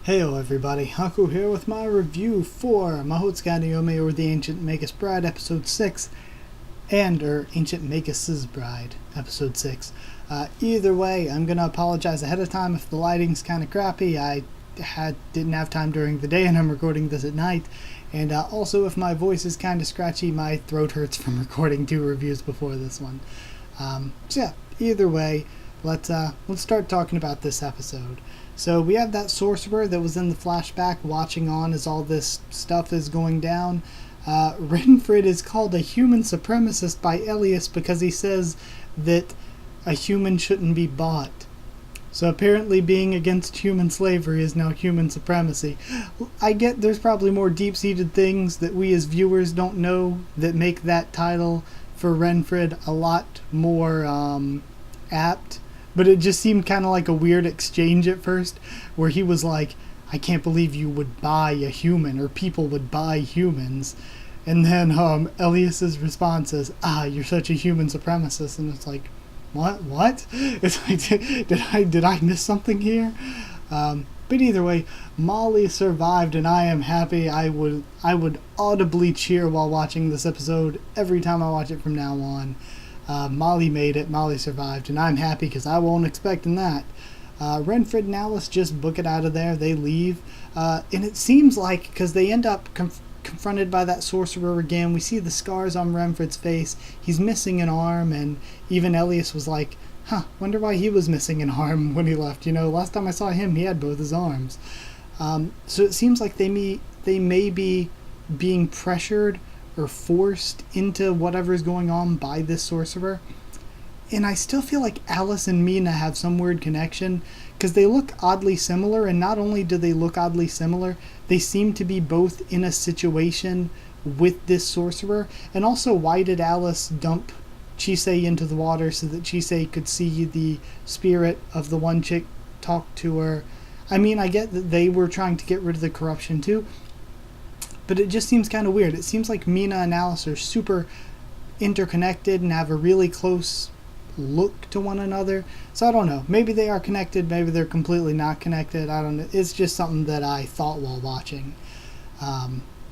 Heyo everybody, Haku here with my review for Mahoutsukai Yome, or the Ancient Magus Bride, Episode 6, and Ancient Magus Bride, Episode 6. Either way, I'm gonna apologize ahead of time if the lighting's kinda crappy. I didn't have time during the day and I'm recording this at night. And also, if my voice is kinda scratchy, my throat hurts from recording 2 reviews before this one. So yeah, either way, let's start talking about this episode. So we have that sorcerer that was in the flashback watching on as all this stuff is going down. Renfred is called a human supremacist by Elias because he says that a human shouldn't be bought. So apparently being against human slavery is now human supremacy. I get there's probably more deep-seated things that we as viewers don't know that make that title for Renfred a lot more apt. But it just seemed kind of like a weird exchange at first, where he was like, I can't believe you would buy a human, or people would buy humans. And then Elias's response is, you're such a human supremacist. And it's like, what? It's like, did I miss something here? But either way, Molly survived, and I am happy. I would audibly cheer while watching this episode every time I watch it from now on. Molly made it, Molly survived, and I'm happy because I wasn't expecting that. Renfred and Alice just book it out of there, they leave, and it seems like, because they end up confronted by that sorcerer again, we see the scars on Renfred's face, he's missing an arm, and even Elias was like, wonder why he was missing an arm when he left. You know, last time I saw him, he had both his arms. So it seems like they may be being pressured or forced into whatever's going on by this sorcerer. And I still feel like Alice and Mina have some weird connection, because they look oddly similar, and not only do they look oddly similar, they seem to be both in a situation with this sorcerer. And also, why did Alice dump Chisei into the water so that Chisei could see the spirit of the one chick talk to her? I mean, I get that they were trying to get rid of the corruption too, but it just seems kind of weird. It seems like Mina and Alice are super interconnected and have a really close look to one another. So I don't know. Maybe they are connected. Maybe they're completely not connected. I don't know. It's just something that I thought while watching.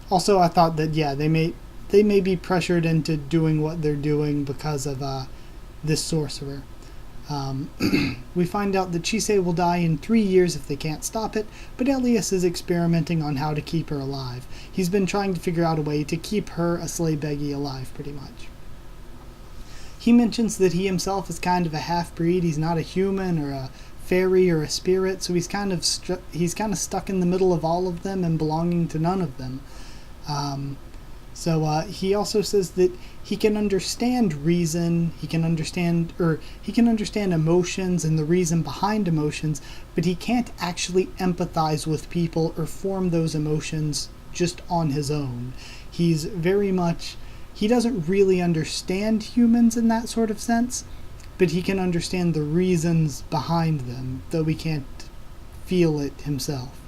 Also, I thought that, yeah, they may be pressured into doing what they're doing because of this sorcerer. We find out that Chisei will die in 3 years if they can't stop it, but Elias is experimenting on how to keep her alive. He's been trying to figure out a way to keep her, a slave Beggy, alive, pretty much. He mentions that he himself is kind of a half-breed. He's not a human or a fairy or a spirit, so he's kind of stuck in the middle of all of them and belonging to none of them. So he also says that he can understand reason, he can understand emotions and the reason behind emotions, but he can't actually empathize with people or form those emotions just on his own. He doesn't really understand humans in that sort of sense, but he can understand the reasons behind them, though he can't feel it himself.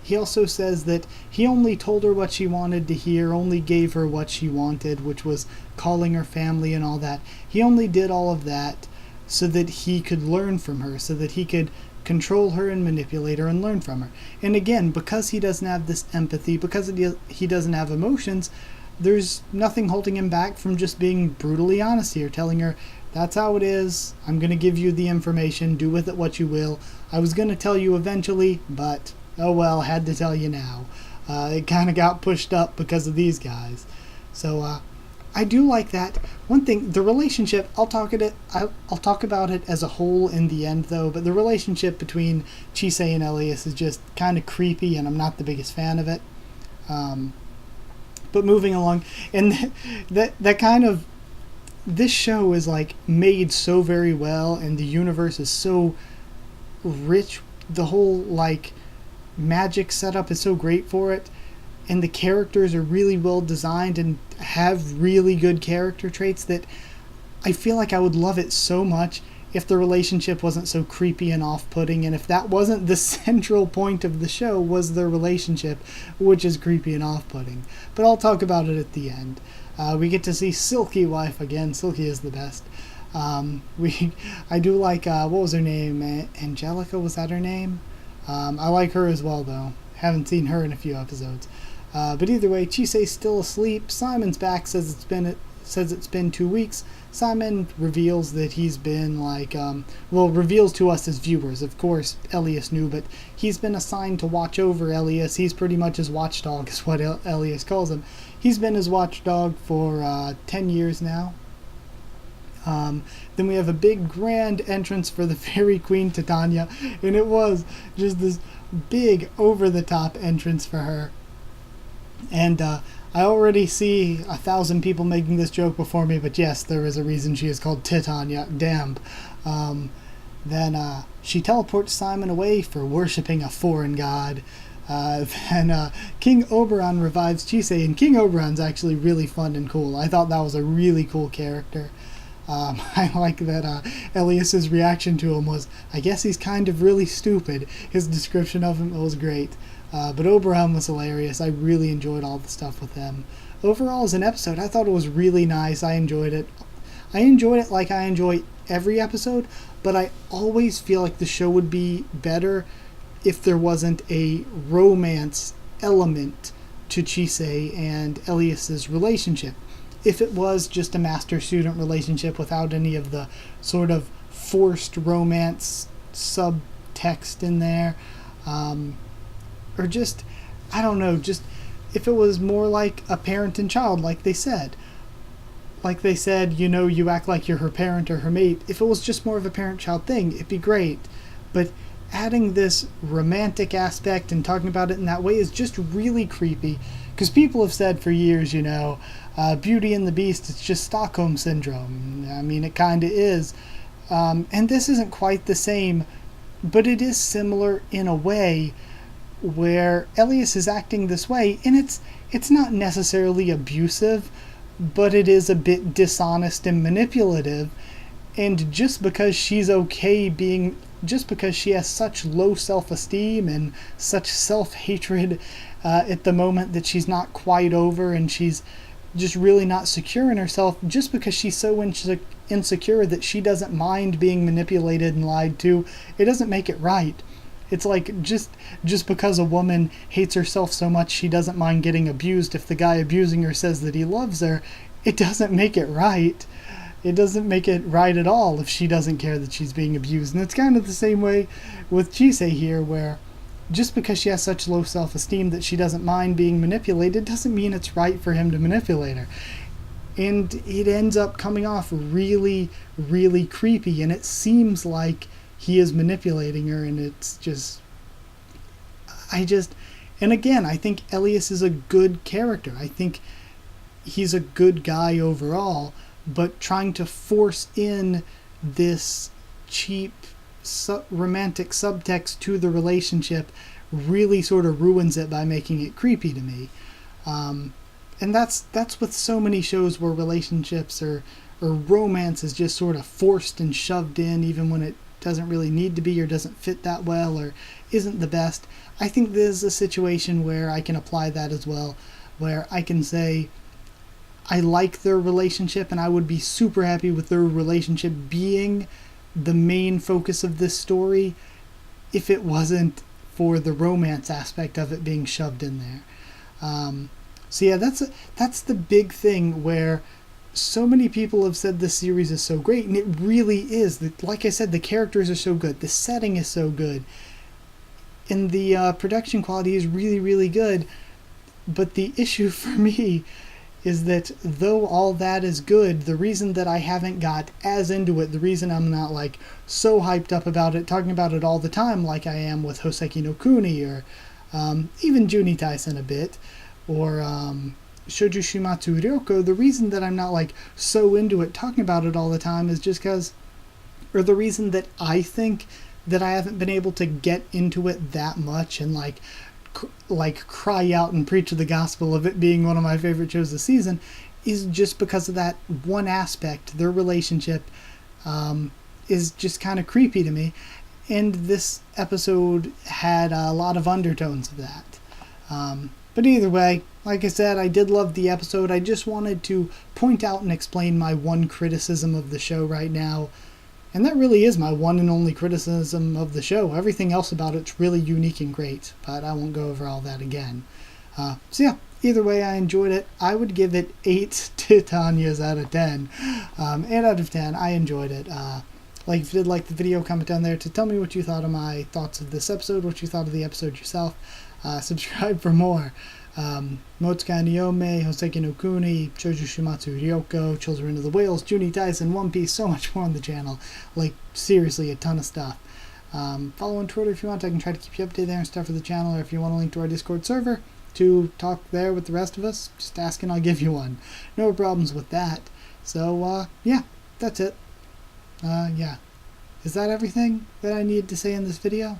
He also says that he only told her what she wanted to hear, only gave her what she wanted, which was calling her family and all that. He only did all of that so that he could learn from her, so that he could control her and manipulate her and learn from her. And again, because he doesn't have this empathy, because he doesn't have emotions, there's nothing holding him back from just being brutally honest here, telling her, that's how it is, I'm going to give you the information, do with it what you will. I was going to tell you eventually, but oh well, had to tell you now. It kind of got pushed up because of these guys. So I do like that. One thing, the relationship, I'll talk about it as a whole in the end though, but the relationship between Chisei and Elias is just kind of creepy, and I'm not the biggest fan of it. But moving along, and that kind of, this show is like made so very well, and the universe is so rich. The whole like magic setup is so great for it, and the characters are really well designed and have really good character traits that I feel like I would love it so much if the relationship wasn't so creepy and off-putting, and if that wasn't the central point of the show, was their relationship, which is creepy and off-putting. But I'll talk about it at the end. We get to see Silky Wife again. Silky is the best. I do like, what was her name? Angelica, was that her name? I like her as well, though. Haven't seen her in a few episodes. But either way, Chisei's still asleep. Simon's back, says it's been 2 weeks. Simon reveals that he's been reveals to us as viewers. Of course, Elias knew, but he's been assigned to watch over Elias. He's pretty much his watchdog, is what Elias calls him. He's been his watchdog for 10 years now. Then we have a big grand entrance for the Fairy Queen Titania, and it was just this big over-the-top entrance for her. And I already see 1,000 people making this joke before me, but yes, there is a reason she is called Titania. Damn. Then she teleports Simon away for worshipping a foreign god. Then King Oberon revives Chisei, and King Oberon's actually really fun and cool. I thought that was a really cool character. I like that Elias's reaction to him was, I guess he's kind of really stupid. His description of him was great. But Oberon was hilarious. I really enjoyed all the stuff with him. Overall, as an episode, I thought it was really nice. I enjoyed it. I enjoyed it like I enjoy every episode, but I always feel like the show would be better if there wasn't a romance element to Chisei and Elias's relationship. If it was just a master-student relationship without any of the sort of forced romance subtext in there, or just, I don't know, just if it was more like a parent and child, like they said. Like they said, you know, you act like you're her parent or her mate. If it was just more of a parent-child thing, it'd be great. But adding this romantic aspect and talking about it in that way is just really creepy. Because people have said for years, you know, Beauty and the Beast, it's just Stockholm Syndrome. I mean, it kind of is. And this isn't quite the same, but it is similar in a way where Elias is acting this way, and it's not necessarily abusive, but it is a bit dishonest and manipulative. And just because she's okay being, just because she has such low self-esteem and such self-hatred at the moment that she's not quite over, and she's just really not secure in herself, just because she's so insecure that she doesn't mind being manipulated and lied to, it doesn't make it right. It's like just because a woman hates herself so much she doesn't mind getting abused if the guy abusing her says that he loves her, it doesn't make it right. It doesn't make it right at all if she doesn't care that she's being abused. And it's kind of the same way with Chisei here, where just because she has such low self-esteem that she doesn't mind being manipulated doesn't mean it's right for him to manipulate her. And it ends up coming off really, really creepy, and it seems like he is manipulating her, and it's just... And again, I think Elias is a good character. I think he's a good guy overall, but trying to force in this cheap romantic subtext to the relationship really sort of ruins it by making it creepy to me. And that's with so many shows where relationships or romance is just sort of forced and shoved in even when it doesn't really need to be or doesn't fit that well or isn't the best. I think this is a situation where I can apply that as well, where I can say I like their relationship and I would be super happy with their relationship being the main focus of this story if it wasn't for the romance aspect of it being shoved in there. So yeah, that's the big thing where so many people have said this series is so great, and it really is. Like I said, the characters are so good, the setting is so good, and the production quality is really, really good. But the issue for me is that though all that is good, the reason that I haven't got as into it, the reason I'm not like so hyped up about it, talking about it all the time like I am with Hoseki no Kuni or even Juni Taisen a bit, or Shoujo Shimatsu Ryoko, the reason that I'm not like so into it, talking about it all the time, is just because, or the reason that I think that I haven't been able to get into it that much and like cry out and preach the gospel of it being one of my favorite shows this season, is just because of that one aspect. Their relationship is just kind of creepy to me, and this episode had a lot of undertones of that. But either way, like I said, I did love the episode. I just wanted to point out and explain my one criticism of the show right now. And that really is my one and only criticism of the show. Everything else about it's really unique and great, but I won't go over all that again. So yeah, either way, I enjoyed it. I would give it 8 Titanias out of 10. 8 out of 10. I enjoyed it. Like, if you did like the video, comment down there to tell me what you thought of my thoughts of this episode, what you thought of the episode yourself. Subscribe for more. Mohoutsukai no Yome, Hoseki no Kuni, Shoujo Shumatsu Ryoko, Children of the Whales, Juni Tyson, One Piece, so much more on the channel. Like, seriously, a ton of stuff. Follow on Twitter if you want. I can try to keep you updated there and stuff for the channel, or if you want a link to our Discord server to talk there with the rest of us, just ask and I'll give you one. No problems with that. So, yeah, that's it. Yeah. Is that everything that I needed to say in this video?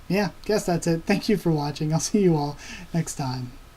Yeah, guess that's it. Thank you for watching. I'll see you all next time.